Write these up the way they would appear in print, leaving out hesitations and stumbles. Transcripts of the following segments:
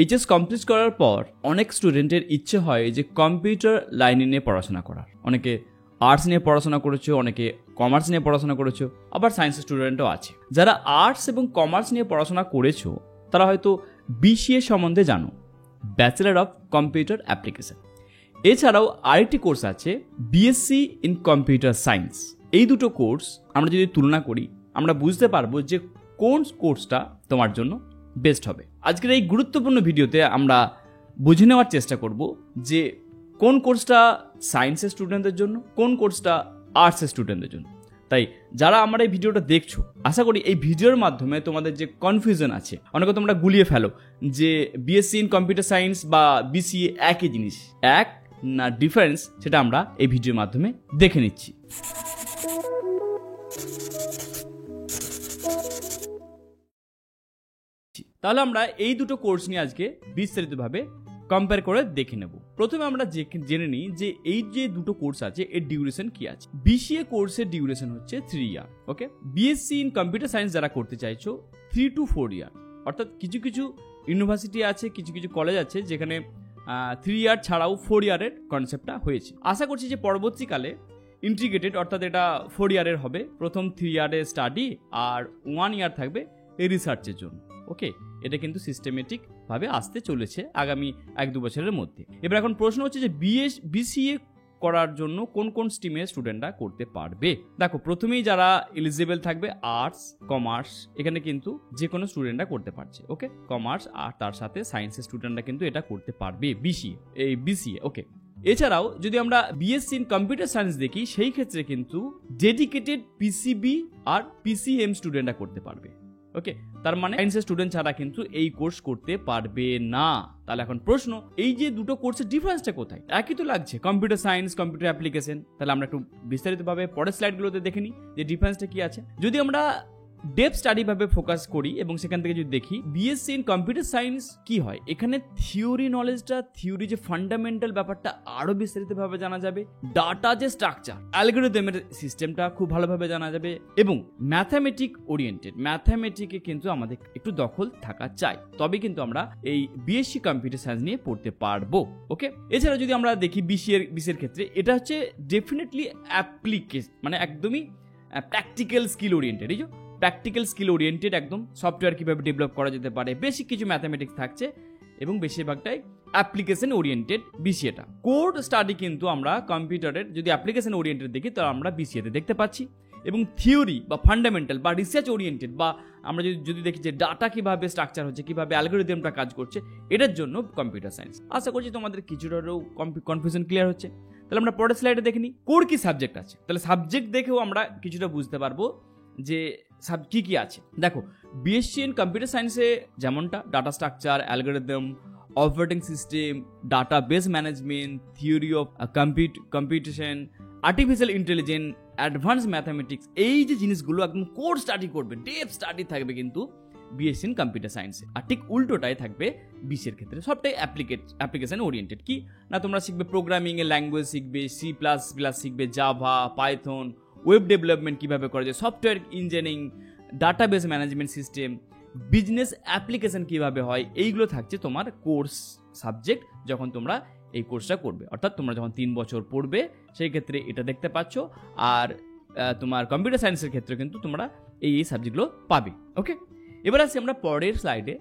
HS complete করার পর অনেক স্টুডেন্টের ইচ্ছে হয় যে কম্পিউটার লাইনে নিয়ে পড়াশোনা করার। অনেকে আর্টস নিয়ে পড়াশোনা করেছো, অনেকে কমার্স নিয়ে পড়াশোনা করেছো, আবার সায়েন্সের স্টুডেন্টও আছে। যারা আর্টস এবং কমার্স নিয়ে পড়াশোনা করেছো তারা হয়তো বিসিএ সম্বন্ধে জানো, ব্যাচেলার অফ কম্পিউটার অ্যাপ্লিকেশন। এছাড়াও আরেকটি কোর্স আছে বিএসসি ইন কম্পিউটার সায়েন্স। এই দুটো কোর্স আমরা যদি তুলনা করি আমরা বুঝতে পারবো যে কোন কোর্সটা তোমার জন্য বেস্ট হবে। আজকের এই গুরুত্বপূর্ণ ভিডিওতে আমরা বুঝে নেওয়ার চেষ্টা করব যে কোন কোর্সটা সায়েন্সের স্টুডেন্টদের জন্য, কোন কোর্সটা আর্টসের স্টুডেন্টদের জন্য। তাই যারা আমার এই ভিডিওটা দেখছো, আশা করি এই ভিডিওর মাধ্যমে তোমাদের যে কনফিউশন আছে অনেকে তোমরা গুলিয়ে ফেলো যে বিএসসি ইন কম্পিউটার সায়েন্স বা বিসিএ একই জিনিস, এক না ডিফারেন্স, সেটা আমরা এই ভিডিওর মাধ্যমে দেখে নিচ্ছি। তাহলে আমরা এই দুটো কোর্স নিয়ে আজকে বিস্তারিতভাবে কম্পেয়ার করে দেখে নেব। প্রথমে আমরা জেনে নিই যে এই যে দুটো কোর্স আছে এর ডিউরেশন কি আছে। বিসিএ কোর্সের ডিউরেশন হচ্ছে 3 ইয়ার। ওকে, বিএসসি ইন কম্পিউটার সায়েন্স যারা করতে চাইছো 3 to 4 ইয়ার। অর্থাৎ কিছু কিছু ইউনিভার্সিটি আছে, কিছু কিছু কলেজ আছে যেখানে 3 ইয়ার ছাড়াও 4 ইয়ারের কনসেপ্টটা হয়েছে। আশা করছি যে পরবর্তীকালে ইন্টিগ্রেটেড, অর্থাৎ এটা 4 ইয়ারের হবে। প্রথম 3 ইয়ারের স্টাডি আর 1 ইয়ার থাকবে এই রিসার্চের জন্য। ওকে, এটা কিন্তু সিস্টেমেটিক ভাবে আসতে চলেছে আগামী 1-2 বছরের মধ্যে। এবার এখন প্রশ্ন হচ্ছে যে বিসিএ করার জন্য কোন কোন স্ট্রিমের স্টুডেন্টরা করতে পারবে। দেখো, প্রথমেই যারা এলিজিবল থাকবে আর্টস, কমার্স, এখানে কিন্তু যে কোনো স্টুডেন্টরা করতে পারছে। ওকে, কমার্স আর তার সাথে সায়েন্সের স্টুডেন্টরা কিন্তু এটা করতে পারবে বিসিএ। ওকে, এছাড়াও যদি আমরা বিএসসি ইন কম্পিউটার সায়েন্স দেখি সেই ক্ষেত্রে কিন্তু ডেডিকেটেড পিসিবি আর পিসিএম স্টুডেন্টরা করতে পারবে। ওকে, তার মানে সায়েন্সের স্টুডেন্ট ছাড়া কিন্তু এই কোর্স করতে পারবে না। তাহলে এখন প্রশ্ন, এই যে দুটো কোর্সের ডিফারেন্সটা কোথায়? একই তো লাগছে, কম্পিউটার সায়েন্স, কম্পিউটার অ্যাপ্লিকেশন। তাহলে আমরা একটু বিস্তারিতভাবে পরের স্লাইডগুলোতে দেখে নিই যে ডিফারেন্সটা কি আছে। যদি আমরা ডেপ স্টাডি ভাবে ফোকাস করি এবং সেখান থেকে যদি দেখি বিএসসি ইন কম্পিউটার সায়েন্স কি হয়, এখানে থিওরি নলেজটা, থিওরি যে ফান্ডামেন্টাল ব্যাপারটা আরো বিস্তারিতভাবে জানা যাবে, ডাটা যে স্ট্রাকচার, অ্যালগরিদমের সিস্টেমটা খুব ভালোভাবে জানা যাবে এবং ম্যাথামেটিক ওরিয়েন্টেড, ম্যাথামেটিকে কিন্তু আমাদের একটু দখল থাকা চাই, তবে কিন্তু আমরা এই বিএসসি কম্পিউটার সায়েন্স নিয়ে পড়তে পারবো। ওকে, এছাড়া যদি আমরা দেখি বিসিএর ক্ষেত্রে এটা হচ্ছে ডেফিনেটলি অ্যাপ্লিকেশন, মানে একদমই প্র্যাকটিক্যাল স্কিল ওরিয়েন্টেড। এই যে প্র্যাকটিক্যাল স্কিল ওরিয়েন্টেড, একদম সফটওয়্যার কীভাবে ডেভেলপ করা যেতে পারে, বেসিক কিছু ম্যাথামেটিক্স থাকছে এবং বেশিরভাগটাই অ্যাপ্লিকেশন ওরিয়েন্টেড বিসিএটা। কোড স্টাডি কিন্তু আমরা কম্পিউটারের যদি অ্যাপ্লিকেশন ওরিয়েন্টেড দেখি তো আমরা বিসিএতে দেখতে পাচ্ছি, এবং থিওরি বা ফান্ডামেন্টাল বা রিসার্চ ওরিয়েন্টেড বা আমরা যদি দেখি যে ডাটা কীভাবে স্ট্রাকচার হচ্ছে, কীভাবে অ্যালগরিদমটা কাজ করছে, এটার জন্য কম্পিউটার সায়েন্স। আশা করছি তোমাদের কিছুটারও কনফিউশন ক্লিয়ার হচ্ছে। তাহলে আমরা পরের স্লাইডে দেখে নিই কোর কি সাবজেক্ট আছে। তাহলে সাবজেক্ট দেখেও আমরা কিছুটা বুঝতে পারবো যে কি কি আছে। দেখো, বিএসসি ইন কম্পিউটার সায়েন্সে যেমনটা data structure, algorithm, operating system, database management, theory of computation, artificial intelligence, advance mathematics, এই যে জিনিসগুলো একদম কোর স্টাডি করবে, ডেপ স্টাডি থাকবে কিন্তু বিএসসি ইন কম্পিউটার সায়েন্সে। আর ঠিক উল্টোটাই থাকবে বিসিএর ক্ষেত্রে, সবটাই অ্যাপ্লিকেশন ওরিয়েন্টেড। কি না, তোমরা শিখবে প্রোগ্রামিং এর ল্যাঙ্গুয়েজ, শিখবে C++, শিখবে জাভা, পাইথন, ওয়েব ডেভেলপমেন্ট কীভাবে করা যায়, software engineering, database management system, business application কীভাবে হয়, এইগুলো থাকছে তোমার কোর্স সাবজেক্ট যখন তোমরা এই কোর্সটা করবে। অর্থাৎ তোমরা যখন 3 বছর পড়বে সেই ক্ষেত্রে এটা দেখতে পাচ্ছ। আর তোমার কম্পিউটার সায়েন্সের ক্ষেত্রে কিন্তু তোমরা এই সাবজেক্টগুলো পাবে। ওকে, এবার আসছি আমরা পরের স্লাইডে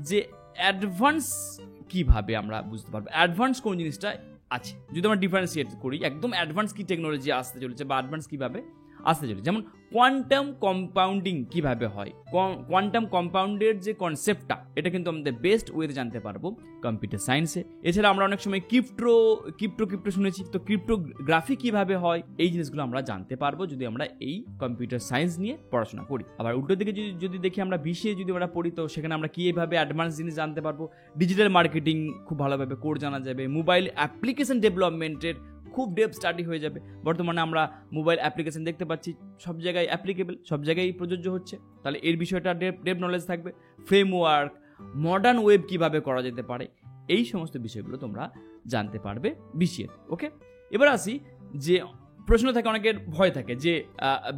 যে অ্যাডভান্স কীভাবে আমরা বুঝতে পারবো, অ্যাডভান্স কোন জিনিসটা আছে। যদি আমরা ডিফারেন্সিয়েট করি একদম অ্যাডভান্স কি টেকনোলজি আসতে চলেছে বা অ্যাডভান্স কীভাবে আসতে চলেছে, যেমন কোয়ান্টাম কম্পাউন্ডিং কীভাবে হয়, কোয়ান্টাম কম্পাউন্ডের যে কনসেপ্টটা, এটা কিন্তু আমাদের বেস্ট ওয়েতে জানতে পারবো কম্পিউটার সায়েন্সে। এছাড়া আমরা অনেক সময় ক্রিপ্টো শুনেছি, তো ক্রিপ্টোগ্রাফি কীভাবে হয়, এই জিনিসগুলো আমরা জানতে পারবো যদি আমরা এই কম্পিউটার সায়েন্স নিয়ে পড়াশোনা করি। আবার উল্টো দিকে যদি দেখি আমরা বিসিএ যদি আমরা পড়ি, তো সেখানে আমরা কীভাবে অ্যাডভান্স জিনিস জানতে পারবো, ডিজিটাল মার্কেটিং খুব ভালোভাবে কোড জানা যাবে, মোবাইল অ্যাপ্লিকেশন ডেভেলপমেন্টের খুব ডেপ স্টাডি হয়ে যাবে। বর্তমানে আমরা মোবাইল অ্যাপ্লিকেশন দেখতে পাচ্ছি সব জায়গায় অ্যাপ্লিকেবল, সব জায়গায় প্রযোজ্য হচ্ছে, তাহলে এর বিষয়টা ডেপ নলেজ থাকবে। ফ্রেমওয়ার্ক, মডার্ন ওয়েব কীভাবে করা যেতে পারে, এই সমস্ত বিষয়গুলো তোমরা জানতে পারবে বিসিএ। ওকে, এবার আসি যে প্রশ্ন থাকে, অনেকের ভয় থাকে যে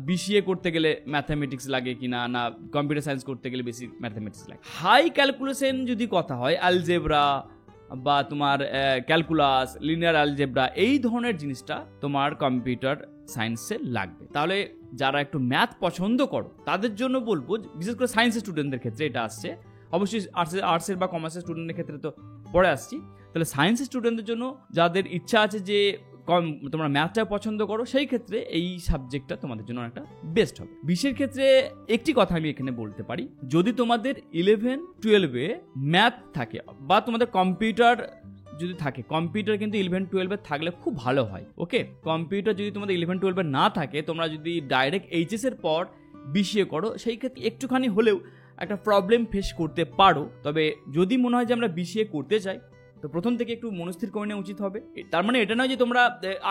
বিসিএ করতে গেলে ম্যাথামেটিক্স লাগে কিনা, না কম্পিউটার সায়েন্স করতে গেলে বেশি ম্যাথামেটিক্স লাগে। হাই ক্যালকুলেশন যদি কথা হয়, অ্যালজেব্রা বা তোমার ক্যালকুলাস, লিনিয়ার অ্যালজেব্রা, এই ধরনের জিনিসটা তোমার কম্পিউটার সায়েন্সে লাগবে। তাহলে যারা একটু ম্যাথ পছন্দ করো তাদের জন্য বলবো, বিশেষ করে সায়েন্সের স্টুডেন্টদের ক্ষেত্রে এটা আসছে, অবশ্যই আর্টসের বা কমার্সের স্টুডেন্টের ক্ষেত্রে তো পরে আসছি। তাহলে সায়েন্সের স্টুডেন্টদের জন্য যাদের ইচ্ছা আছে যে তোমরা ম্যাথটা পছন্দ করো, সেই ক্ষেত্রে এই সাবজেক্টটা তোমাদের জন্য একটা বেস্ট হবে। বিশের ক্ষেত্রে একটি কথা আমি এখানে বলতে পারি, যদি তোমাদের 11-12-এ ম্যাথ থাকে বা তোমাদের কম্পিউটার যদি থাকে, কম্পিউটার কিন্তু 11-12-এ থাকলে খুব ভালো হয়। ওকে, কম্পিউটার যদি তোমাদের 11-12-এ না থাকে, তোমরা যদি ডাইরেক্ট এইচএস এর পর বিসিএ করো, সেই ক্ষেত্রে একটুখানি হলেও একটা প্রবলেম ফেস করতে পারো। তবে যদি মনে হয় যে আমরা বিসিএ করতে চাই, তো প্রথম থেকে একটু মনস্থির করে নেওয়া উচিত হবে। তার মানে এটা নয় যে তোমরা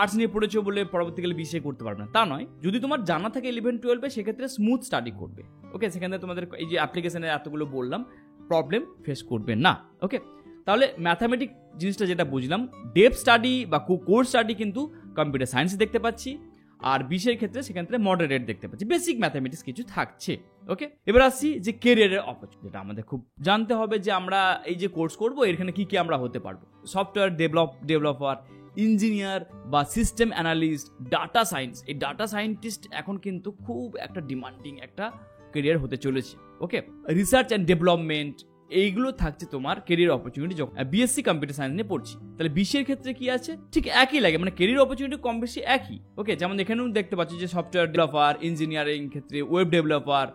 আর্টস নিয়ে পড়েছো বলে পরবর্তীকালে বিসিএ করতে পারবে না, তা নয়। যদি তোমার জানা থাকে 11-12-এ, সেক্ষেত্রে স্মুথ স্টাডি করবে। ওকে, সেখানে তোমাদের এই যে অ্যাপ্লিকেশনে এতগুলো বললাম, প্রবলেম ফেস করবে না। ওকে, তাহলে ম্যাথামেটিক জিনিসটা যেটা বুঝলাম, ডেপ স্টাডি বা কোর স্টাডি কিন্তু কম্পিউটার সায়েন্সে দেখতে পাচ্ছি, আর বিশের ক্ষেত্রে সেখান থেকে মডারেট দেখতে পাচ্ছি, বেসিক ম্যাথামেটিক্স কিছু থাকছে। ওকে, এবার আসছি যে কেরিয়ারের অপরচুনিটি, যেটা আমাদের খুব জানতে হবে যে আমরা এই যে কোর্স করবো এখানে কি কি আমরা হতে পারবো। সফটওয়্যার ডেভেলপার, ইঞ্জিনিয়ার বা সিস্টেম অ্যানালিস্ট, ডাটা সায়েন্স, এই ডাটা সায়েন্টিস্ট এখন কিন্তু খুব একটা ডিমান্ডিং একটা কেরিয়ার হতে চলেছে। ওকে, রিসার্চ অ্যান্ড ডেভেলপমেন্ট, এইগুলো থাকছে তোমার কেরিয়ার অপরচুনিটি যখন বিএসসি কম্পিউটার সায়েন্স নিয়ে পড়ছি। তাহলে বিশের ক্ষেত্রে কি আছে, ঠিক একই লাগে, মানে কেরিয়ার অপরচুনিটি কম বেশি একই। ওকে, যেমন এখানেও দেখতে পাচ্ছি যে সফটওয়্যার ডেভেলপার, ইঞ্জিনিয়ারিং ক্ষেত্রে, ওয়েব ডেভেলপার,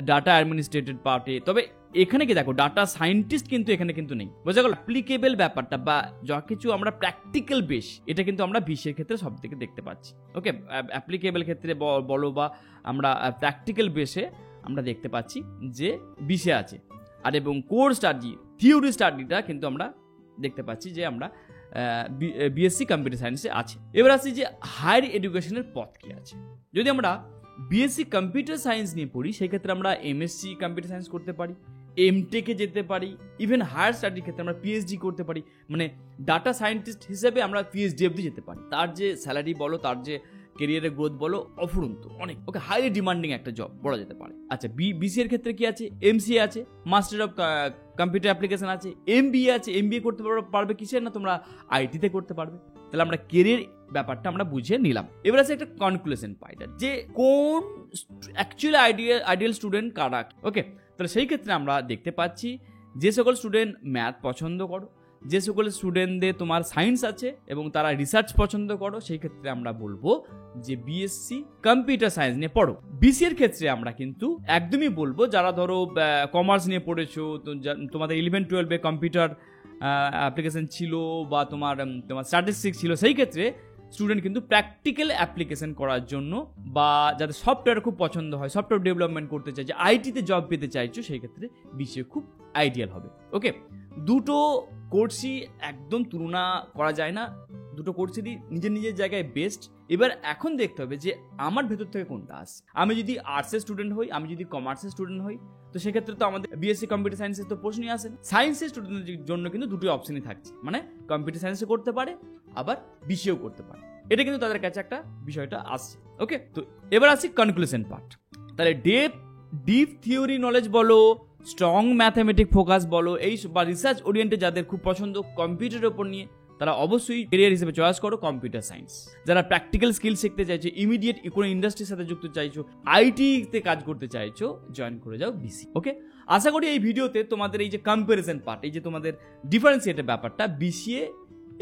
ডাটা অ্যাডমিনিস্ট্রেটেড পার্টে। তবে এখানে কি দেখো, ডাটা সায়েন্টিস্ট কিন্তু এখানে কিন্তু নেই, বোঝা গেল। অ্যাপ্লিকেবল ব্যাপারটা বা যা কিছু আমরা প্র্যাকটিক্যাল বেস, এটা কিন্তু আমরা বিশের ক্ষেত্রে সব থেকে দেখতে পাচ্ছি। ওকে, অ্যাপ্লিকেবল ক্ষেত্রে বলো বা আমরা প্র্যাকটিক্যাল বেসে আমরা দেখতে পাচ্ছি যে বিশে আছে। আর এবং কোর স্টাডি, থিওরি স্টাডিটা কিন্তু আমরা দেখতে পাচ্ছি যে আমরা বিএসসি কম্পিউটার সায়েন্সে আছে। এবার আসছি যে হায়ার এডুকেশনের পথ কি আছে। যদি আমরা বিএসসি কম্পিউটার সায়েন্স নিয়ে পড়ি, সেক্ষেত্রে আমরা এমএসসি কম্পিউটার সায়েন্স করতে পারি, এমটেকে যেতে পারি, ইভেন হায়ার স্টাডির ক্ষেত্রে আমরা পিএইচডি করতে পারি, মানে ডাটা সায়েন্টিস্ট হিসেবে আমরা পিএইচডি অবধি যেতে পারি। তার যে স্যালারি বলো, তার যে ক্যারিয়ারের গ্রোথ বলো, অফুরন্ত অনেক। ওকে, হাইলি ডিমান্ডিং একটা জব বলা যেতে পারে। আচ্ছা, বিসিএ এর ক্ষেত্রে কি আছে, এমসিএ আছে, মাস্টার অফ কম্পিউটার অ্যাপ্লিকেশন আছে, এমবিএ আছে। এমবিএ করতে পারবে কিসের না, তোমরা আইটিতে করতে পারবে। তাহলে আমরা ক্যারিয়ার ব্যাপারটা আমরা বুঝিয়ে নিলাম। এবার আছে একটা কনক্লুশন পাইটা, যে কোন অ্যাকচুয়ালি আইডিয়াল স্টুডেন্ট কারা। ওকে, তাহলে সেই ক্ষেত্রে আমরা দেখতে পাচ্ছি যে সকল স্টুডেন্ট ম্যাথ পছন্দ করো, যে সকল স্টুডেন্টদের তোমার সায়েন্স আছে এবং তারা রিসার্চ পছন্দ করো, সেই ক্ষেত্রে আমরা বলবো যে বিএসসি কম্পিউটার সায়েন্স নিয়ে পড়ো। বিসি এর ক্ষেত্রে আমরা কিন্তু একদমই বলবো, যারা ধরো কমার্স নিয়ে পড়েছো, তোমাদের 11-12-এ কম্পিউটার অ্যাপ্লিকেশন ছিল বা তোমার স্ট্যাটিস্টিক্স ছিল, সেই ক্ষেত্রে স্টুডেন্ট কিন্তু প্র্যাকটিক্যাল অ্যাপ্লিকেশন করার জন্য বা যাদের সফটওয়্যার খুব পছন্দ হয়, সফটওয়্যার ডেভেলপমেন্ট করতে চাইছে, আইটিতে জব পেতে চাইছো, সেই ক্ষেত্রে বিসিএ খুব আইডিয়াল হবে। ওকে, দুটো কোর্সই একদম তুলনা করা যায় না, দুটো কোর্সেরই নিজের নিজের জায়গায় বেস্ট। এবার এখন দেখতে হবে যে আমার ভেতর থেকে কোনটা আসে। আমি যদি আর্টসের স্টুডেন্ট হই, আমি যদি কমার্সের স্টুডেন্ট হই, তো সেক্ষেত্রে তো আমাদের বিএসসি কম্পিউটার সায়েন্সের তো প্রশ্নই আসে। সায়েন্সের স্টুডেন্টদের জন্য কিন্তু দুটোই অপশনই থাকছে, মানে কম্পিউটার সায়েন্সে করতে পারে, আবার বিসিএও করতে পারে। এটা কিন্তু তাদের কাছে একটা বিষয়টা আসছে। ওকে, তো এবার আসি কনক্লুশন পার্ট। তাহলে ডিপ থিওরি নলেজ বলো, স্ট্রং ম্যাথামেটিক ফোকাস বলো, এই বা রিসার্চ ওরিয়েন্টেড যাদের খুব পছন্দ কম্পিউটারের উপর নিয়ে, তারা অবশ্যই ক্যারিয়ার হিসেবে চয়েস করো কম্পিউটার সায়েন্স। যারা প্র্যাকটিক্যাল স্কিল শিখতে চাইছো, ইমিডিয়েট কোনো ইন্ডাস্ট্রির সাথে যুক্ত চাইছো, আইটিতে কাজ করতে চাইছো, জয়েন করে যাও বিসি। ওকে, আশা করি এই ভিডিওতে তোমাদের এই যে কম্প্যারিজন পার্ট, এই যে তোমাদের ডিফারেন্সিয়েটের ব্যাপারটা, বিসিএ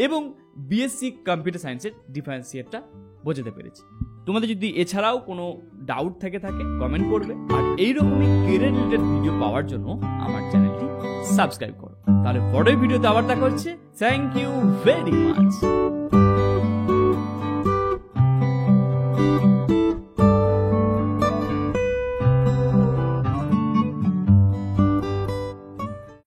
এবং বিএসসি কম্পিউটার সায়েন্সের ডিফারেন্সিয়েটটা বোঝাতে পেরেছি। তোমাদের যদি এছাড়াও কোনো ডাউট থেকে কমেন্ট করবে, আর এইরকমই ক্যারিয়ার রিলেটেড ভিডিও পাওয়ার জন্য আমার চ্যানেলটি সাবস্ক্রাইব করো। তাহলে পরের ভিডিওতে আবার দেখা হচ্ছে। Thank you very much.